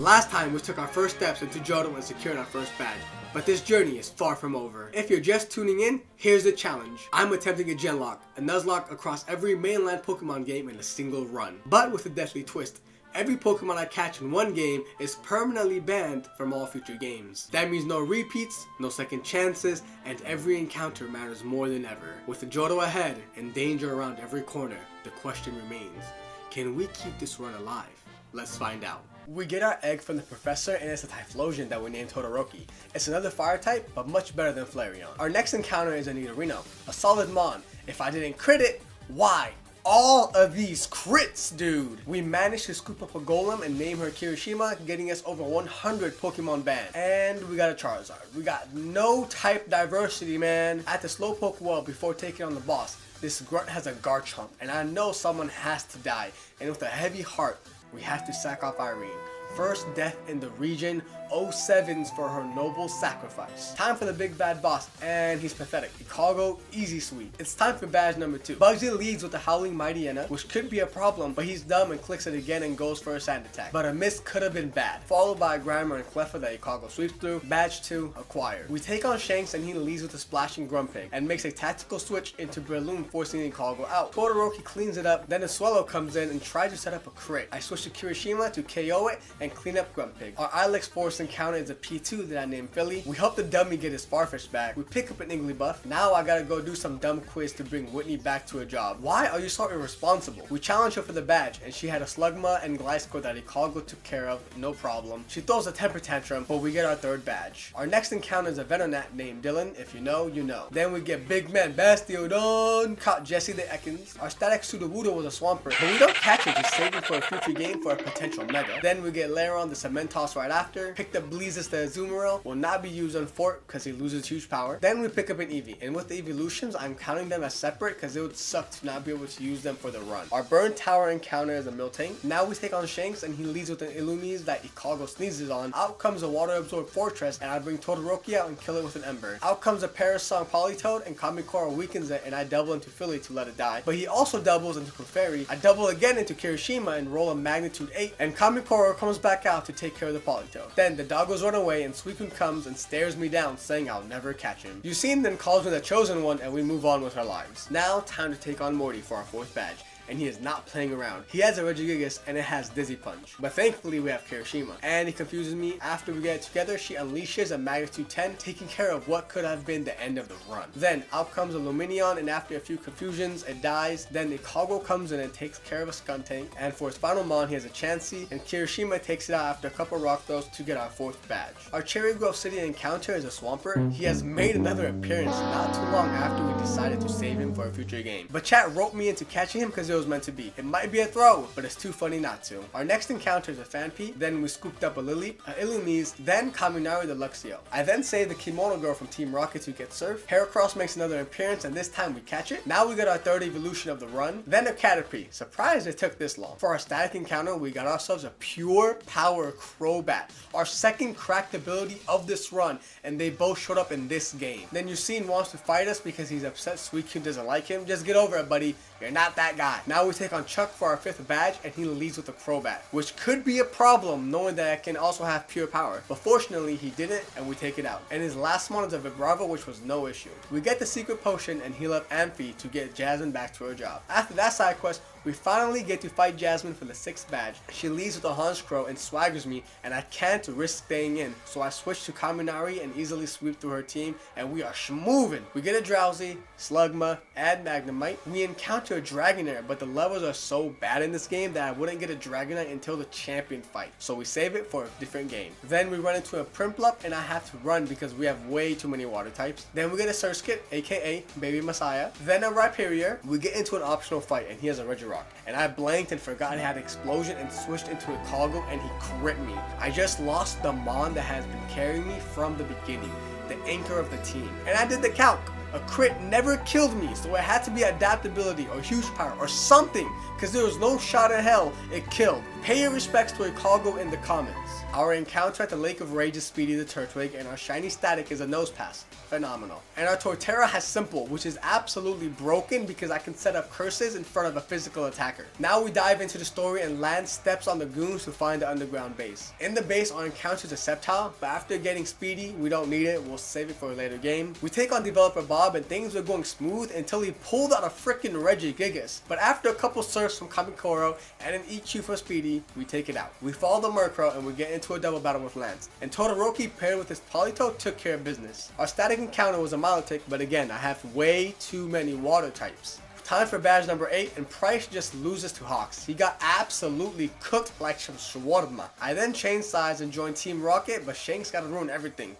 Last time we took our first steps into Johto and secured our first badge, but this journey is far from over. If you're just tuning in, here's the challenge. I'm attempting a Genlocke, a Nuzlocke across every mainland Pokemon game in a single run. But with a deathly twist, every Pokemon I catch in one game is permanently banned from all future games. That means no repeats, no second chances, and every encounter matters more than ever. With the Johto ahead and danger around every corner, the question remains, can we keep this run alive? Let's find out. We get our egg from the professor and it's a Typhlosion that we named Todoroki. It's another fire type, but much better than Flareon. Our next encounter is a Nidorino, a solid Mon. If I didn't crit it, why? All of these crits, dude! We managed to scoop up a Golem and name her Kirishima, getting us over 100 Pokemon banned. And we got a Charizard. We got no type diversity, man. At the Slowpoke wall before taking on the boss, this grunt has a Garchomp, and I know someone has to die. And with a heavy heart, we have to sack off Irene. First death in the region, 07s for her noble sacrifice. Time for the big bad boss, and he's pathetic. Ikalgo, easy sweep. It's time for badge number 2. Bugsy leads with the Howling Mightyena, which could be a problem, but he's dumb and clicks it again and goes for a sand attack. But a miss could have been bad. Followed by a Grimer and Cleffa that Ikalgo sweeps through. Badge 2, acquired. We take on Shanks and he leads with a splashing Grumpig, and makes a tactical switch into Breloom, forcing Ikalgo out. Todoroki cleans it up, then a Swallow comes in and tries to set up a crit. I switch to Kirishima to KO it and clean up Grumpig. Our Ilex Force encounter is a P2 that I named Philly. We help the dummy get his Farfetch back. We pick up an Igglybuff. Now I gotta go do some dumb quiz to bring Whitney back to a job. Why are you so irresponsible? We challenge her for the badge and she had a Slugma and Gliscor that Ikalgo took care of, no problem. She throws a temper tantrum, but we get our third badge. Our next encounter is a Venonat named Dylan. If you know, you know. Then we get Big Man Bastiodon. Caught Jesse the Ekans. Our static Sudowoodo was a Swampert, but we don't catch it, just save it for a future game for a potential Mega. Then we get Lairon the Cementoss right after. Picked up Bleezes the Azumarill. Will not be used on Fort because he loses huge power. Then we pick up an Eevee, and with the evolutions, I'm counting them as separate because it would suck to not be able to use them for the run. Our Burn Tower encounter is a Miltank. Now we take on Shanks and he leads with an Illumise that Ikalgo sneezes on. Out comes a Water Absorb Fortress and I bring Todoroki out and kill it with an Ember. Out comes a Parasong Politoed and Kamikora weakens it and I double into Philly to let it die. But he also doubles into Clefairy. I double again into Kirishima and roll a Magnitude 8 and Kamikora comes back out to take care of the Politoed. Then the doggos run away and Suicune comes and stares me down saying I'll never catch him. Yusin then calls me the chosen one and we move on with our lives. Now time to take on Morty for our 4th badge. And he is not playing around. He has a Regigigas and it has Dizzy Punch. But thankfully we have Kirishima. And he confuses me. After we get it together, she unleashes a Magnitude 10, taking care of what could have been the end of the run. Then out comes a Luminion and after a few confusions, it dies. Then Ikalgo comes in and takes care of a Skuntank. And for his final Mon, he has a Chansey. And Kirishima takes it out after a couple rock throws to get our 4th badge. Our Cherry Grove City encounter is a Swampert. He has made another appearance not too long after we decided to save him for a future game. But chat roped me into catching him because it was meant to be. It might be a throw, but it's too funny not to. Our next encounter is a Phanpy, then we scooped up a Lily, a Illumise, then Kaminari the Luxio. I then saved the Kimono Girl from Team Rocket to get Surf. Heracross makes another appearance and this time we catch it. Now we got our 3rd evolution of the run, then a Caterpie. Surprised it took this long. For our static encounter, we got ourselves a pure power Crobat, our 2nd cracked ability of this run, and they both showed up in this game. Then Yusin wants to fight us because he's upset Suicune doesn't like him. Just get over it, buddy. You're not that guy. Now we take on Chuck for our 5th badge and he leads with a Crobat, which could be a problem knowing that it can also have pure power. But fortunately he did it and we take it out. And his last one is a Vibrava, which was no issue. We get the secret potion and heal up Amphi to get Jasmine back to her job. After that side quest, we finally get to fight Jasmine for the 6th badge. She leaves with a Honchkrow and swaggers me and I can't risk staying in. So I switch to Kaminari and easily sweep through her team and we are schmoovin'. We get a Drowsy, Slugma, add Magnemite. We encounter a Dragonair, but the levels are so bad in this game that I wouldn't get a Dragonite until the champion fight. So we save it for a different game. Then we run into a Prinplup and I have to run because we have way too many water types. Then we get a Surskit, aka Baby Messiah. Then a Rhyperior. We get into an optional fight and he has a Regirock. And I blanked and forgot he had an explosion and switched into a Ikalgo and he crit me. I just lost the Mon that has been carrying me from the beginning, the anchor of the team. And I did the calc. A crit never killed me, so it had to be adaptability or huge power or something, because there was no shot in hell it killed. Pay your respects to a Cargo in the comments. Our encounter at the Lake of Rage is Speedy the Turtwig, and our shiny static is a nose pass. Phenomenal. And our Torterra has Simple, which is absolutely broken because I can set up curses in front of a physical attacker. Now we dive into the story and Lance steps on the goons to find the underground base. In the base, our encounter is a Sceptile, but after getting Speedy, we don't need it, we'll save it for a later game. We take on developer Bob and things were going smooth until he pulled out a freaking Regigigas. But after a couple surfs from Kamikoro and an EQ for Speedy, we take it out. We follow the Murkrow and we get into a double battle with Lance. And Todoroki paired with his Politoed took care of business. Our static encounter was a Milotic, but again, I have way too many water types. Time for badge number 8, and Price just loses to Hawks. He got absolutely cooked like some shawarma. I then changed sides and joined Team Rocket, but Shanks gotta ruin everything.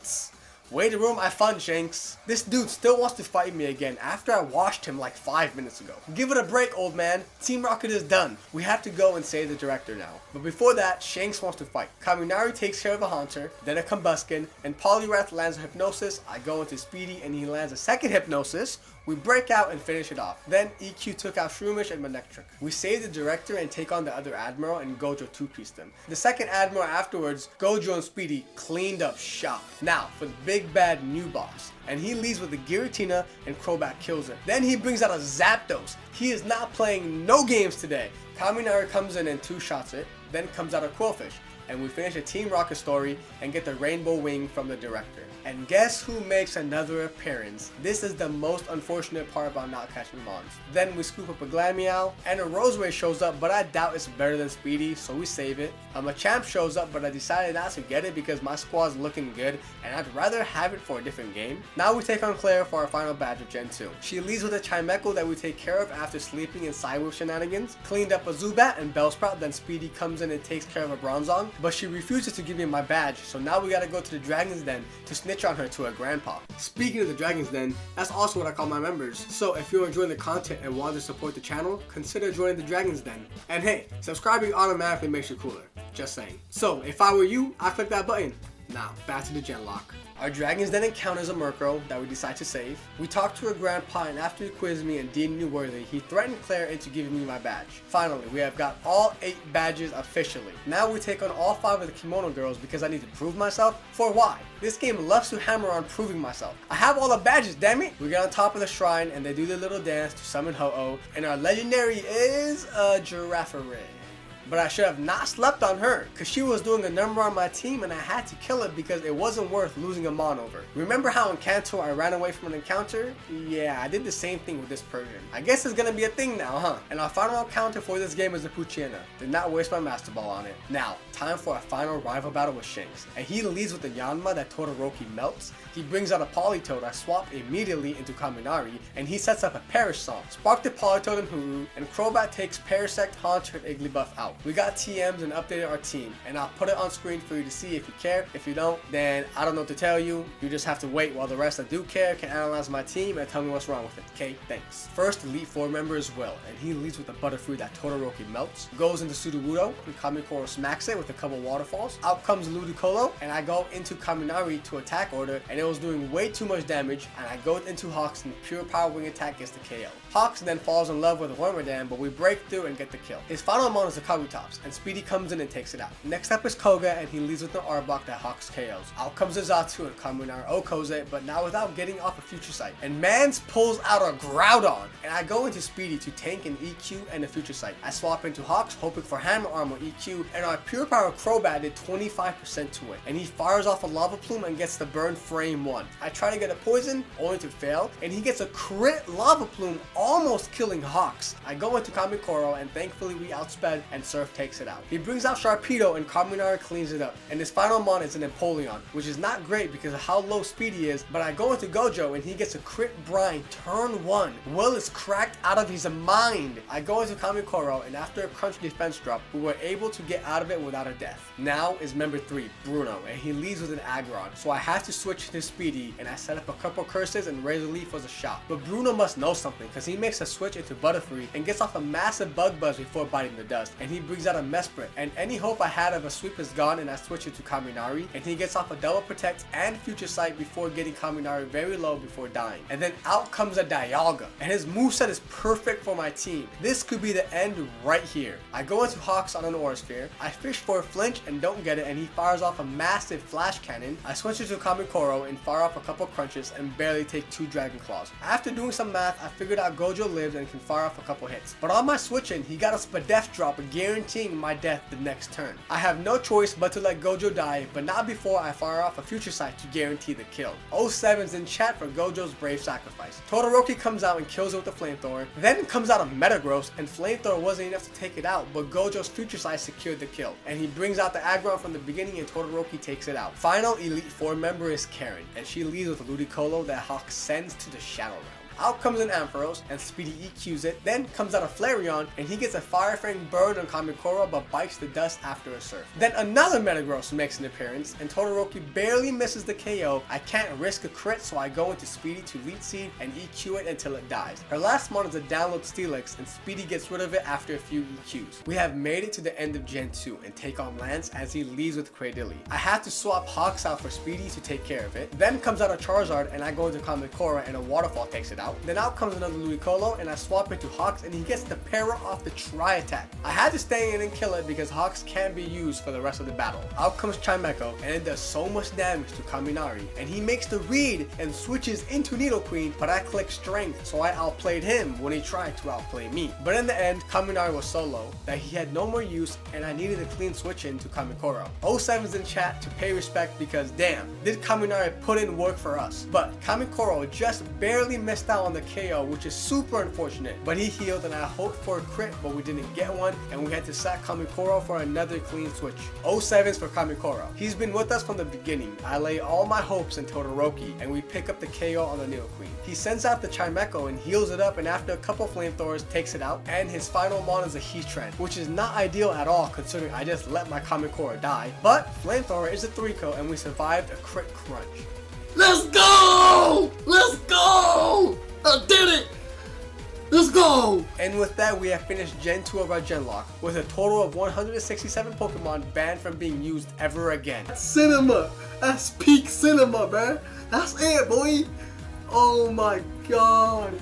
Way to ruin my fun, Shanks. This dude still wants to fight me again after I washed him like 5 minutes ago. Give it a break, old man. Team Rocket is done. We have to go and save the director now. But before that, Shanks wants to fight. Kaminari takes care of a Haunter, then a Combuskin, and Poliwrath lands a Hypnosis. I go into Speedy and he lands a second Hypnosis. We break out and finish it off. Then EQ took out Shroomish and Manectric. We save the director and take on the other Admiral, and Gojo two-pieced them. The second Admiral afterwards, Gojo and Speedy cleaned up shop. Now for the big bad new boss. And he leads with the Giratina and Crobat kills him. Then he brings out a Zapdos. He is not playing no games today. Kaminari comes in and two-shots it. Then comes out a Quillfish. And we finish a Team Rocket story and get the Rainbow Wing from the director. And guess who makes another appearance? This is the most unfortunate part about not catching Mons. Then we scoop up a Glameow, and a Roseray shows up, but I doubt it's better than Speedy, so we save it. A Machamp shows up, but I decided not to get it because my squad's looking good, and I'd rather have it for a different game. Now we take on Claire for our final badge of Gen 2. She leads with a Chimecho that we take care of after sleeping in Sidewave shenanigans. Cleaned up a Zubat and Bellsprout, then Speedy comes in and takes care of a Bronzong, but she refuses to give me my badge, so now we gotta go to the Dragon's Den to snitch on her to her grandpa. Speaking of the Dragon's Den, that's also what I call my members. So if you're enjoying the content and want to support the channel, consider joining the Dragon's Den. And hey, subscribing automatically makes you cooler. Just saying. So if I were you, I'd click that button. Now, back to the Genlocke. Our Dragons then encounters a Murkrow that we decide to save. We talk to her grandpa, and after he quizzed me and deemed me worthy, he threatened Claire into giving me my badge. Finally, we have got all 8 badges officially. Now we take on all 5 of the Kimono girls because I need to prove myself. For why? This game loves to hammer on proving myself. I have all the badges, damn it! We get on top of the shrine and they do their little dance to summon Ho-Oh, and our legendary is a Girafarig. But I should have not slept on her, because she was doing a number on my team and I had to kill it because it wasn't worth losing a Mon over. Remember how in Kanto I ran away from an encounter? Yeah, I did the same thing with this Persian. I guess it's gonna be a thing now, huh? And our final encounter for this game is the Poochyena. Did not waste my Master Ball on it. Now, time for a final rival battle with Shanks. And he leads with the Yanma that Todoroki melts. He brings out a Politoed. I swap immediately into Kaminari, and he sets up a Perish Song. Spark the Politoed and Huru, and Crobat takes Parasect, Haunter, and Igglybuff out. We got TMs and updated our team, and I'll put it on screen for you to see if you care. If you don't, then I don't know what to tell you. You just have to wait while the rest that do care can analyze my team and tell me what's wrong with it. Okay, thanks. First Elite 4 member is Will, and he leads with a Butterfree that Todoroki melts. Goes into Sudowoodo, and Kamikoro smacks it with a couple waterfalls. Out comes Ludicolo, and I go into Kaminari to attack order, and it was doing way too much damage, and I go into Hawks, and Pure Power Wing attack gets the KO. Hawks then falls in love with Wormadam, but we break through and get the kill. His final Mon is the Kabutops, and Speedy comes in and takes it out. Next up is Koga, and he leads with the Arbok that Hawks KOs. Out comes the Zatu, and Kaminari OHKOs it, but now without getting off a Future Sight. And Mans pulls out a Groudon, and I go into Speedy to tank an EQ and a Future Sight. I swap into Hawks, hoping for Hammer Armor EQ, and our Pure Power Crobat did 25% to it, and he fires off a Lava Plume and gets the Burn Frame 1. I try to get a Poison, only to fail, and he gets a crit Lava Plume, almost killing Hawks. I go into Kamikoro, and thankfully we outsped, and Surf takes it out. He brings out Sharpedo, and Kaminari cleans it up. And his final Mon is an Empoleon, which is not great because of how low Speedy is, but I go into Gojo, and he gets a crit Brine, turn 1. Will is cracked out of his mind. I go into Kamikoro, and after a crunch defense drop, we were able to get out of it without a death. Now is member 3, Bruno, and he leads with an Aggron, so I had to switch to Speedy, and I set up a couple curses, and Razor Leaf was a shot. But Bruno must know something, because he makes a switch into Butterfree and gets off a massive Bug Buzz before biting the dust, and he he brings out a Mesprit, and any hope I had of a sweep is gone, and I switch it to Kaminari, and he gets off a double protect and future sight before getting Kaminari very low before dying. And then out comes a Dialga, and his moveset is perfect for my team. This could be the end right here. I go into Hawks on an Aura Sphere, I fish for a flinch and don't get it, and he fires off a massive flash cannon. I switch it to Kamikoro and fire off a couple crunches and barely take 2 Dragon Claws. After doing some math, I figured out Gojo lives and can fire off a couple hits. But on my switching, he got a Spadef drop, guaranteeing my death the next turn. I have no choice but to let Gojo die, but not before I fire off a future sight to guarantee the kill. 07's in chat for Gojo's brave sacrifice. Todoroki comes out and kills it with the flamethrower. Then comes out a Metagross, and flamethrower wasn't enough to take it out, but Gojo's future sight secured the kill. And he brings out the aggro from the beginning and Todoroki takes it out. Final Elite Four member is Karen, and she leads with Ludicolo that Hawk sends to the Shadow Realm. Out comes an Ampharos, and Speedy EQs it. Then comes out a Flareon, and he gets a Fire Fang burn on Kamikoro but bites the dust after a surf. Then another Metagross makes an appearance, and Todoroki barely misses the KO. I can't risk a crit, so I go into Speedy to Leech Seed and EQ it until it dies. Her last mon is a download Steelix, and Speedy gets rid of it after a few EQs. We have made it to the end of Gen 2 and take on Lance as he leaves with Cradilly. I have to swap Hawks out for Speedy to take care of it. Then comes out a Charizard, and I go into Kamikoro and a Waterfall takes it out. Then out comes another Ludicolo, and I swap it to Hawks, and he gets the para off the tri-attack. I had to stay in and kill it because Hawks can't be used for the rest of the battle. Out comes Chimecho, and it does so much damage to Kaminari, and he makes the read and switches into Nidoqueen, but I click Strength, so I outplayed him when he tried to outplay me. But in the end, Kaminari was so low that he had no more use, and I needed a clean switch into Kamikoro. 07's in chat to pay respect because damn, did Kaminari put in work for us. But Kamikoro just barely missed out on the KO, which is super unfortunate, but he healed and I hoped for a crit, but we didn't get one, and we had to sack Kamikoro for another clean switch. 07's for Kamikoro. He's been with us from the beginning. I lay all my hopes in Todoroki, and we pick up the KO on the Nidoqueen. He sends out the Chimecho and heals it up, and after a couple flamethrowers takes it out, and his final mon is a Heatran, which is not ideal at all considering I just let my Kamikoro die, but flamethrower is a 3-ko and we survived a crit crunch. Let's go! Let's go! I did it! Let's go! And with that, we have finished Gen 2 of our Genlocke, with a total of 167 Pokemon banned from being used ever again. Cinema! That's peak cinema, man! That's it, boy! Oh my god!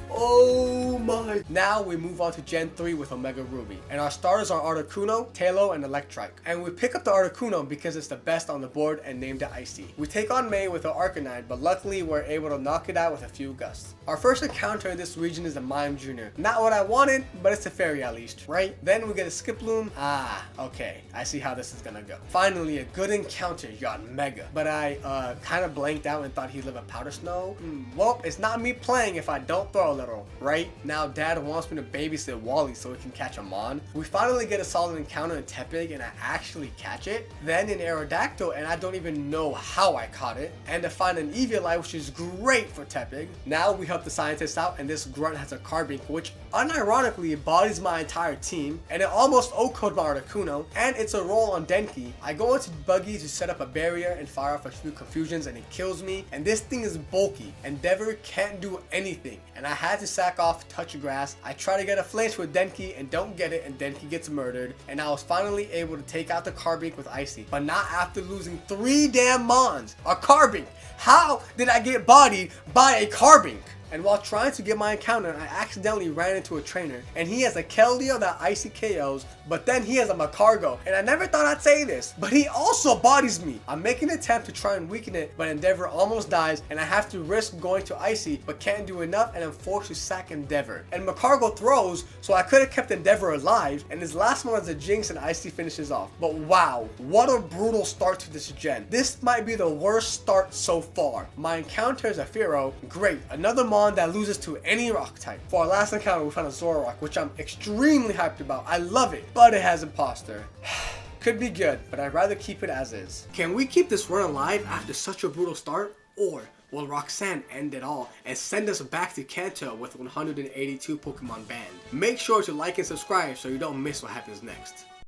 Oh my! Now we move on to Gen 3 with Omega Ruby, and our starters are Articuno, Tailo, and Electrike. And we pick up the Articuno because it's the best on the board and named it Icy. We take on May with our Arcanine, but luckily we're able to knock it out with a few gusts. Our first encounter in this region is a Mime Jr. Not what I wanted, but it's a fairy at least, right? Then we get a Skiploom. Ah, okay, I see how this is gonna go. Finally, a good encounter, Yacht Mega. But I kind of blanked out and thought he'd live a Powder Snow. Well, it's not me playing if I don't throw a little, right? Now Dad wants me to babysit Wally so he can catch a Mon. We finally get a solid encounter in Tepig and I actually catch it. Then in Aerodactyl and I don't even know how I caught it. And to find an Eviolite, which is great for Tepig. Now we help the scientists out and this grunt has a Carbink, which unironically bodies my entire team. And it almost O-code my Articuno. And it's a roll on Denki. I go into Buggy to set up a barrier and fire off a few confusions and it kills me. And this thing is bulky. Endeavor can't do anything. And I had to sack off Touch Grass. I try to get a flinch with Denki and don't get it and Denki gets murdered. And I was finally able to take out the Carbink with Icy. But not after losing 3 damn Mons. A Carbink! How did I get bodied by a Carbink? And while trying to get my encounter, I accidentally ran into a trainer, and he has a Keldeo that Icy KOs, but then he has a Macargo, and I never thought I'd say this, but he also bodies me. I'm making an attempt to try and weaken it, but Endeavor almost dies, and I have to risk going to Icy, but can't do enough, and I'm forced to sack Endeavor. And Macargo throws, so I could have kept Endeavor alive, and his last one is a Jinx, and Icy finishes off. But wow, what a brutal start to this gen. This might be the worst start so far. My encounter is a Fearow, great, another that loses to any rock type. For our last encounter we found a Zoroark, which I'm extremely hyped about. I love it, but it has Imposter. Could be good, but I'd rather keep it as is. Can we keep this run alive after such a brutal start? Or will Roxanne end it all and send us back to Kanto with 182 Pokemon banned? Make sure to like and subscribe so you don't miss what happens next.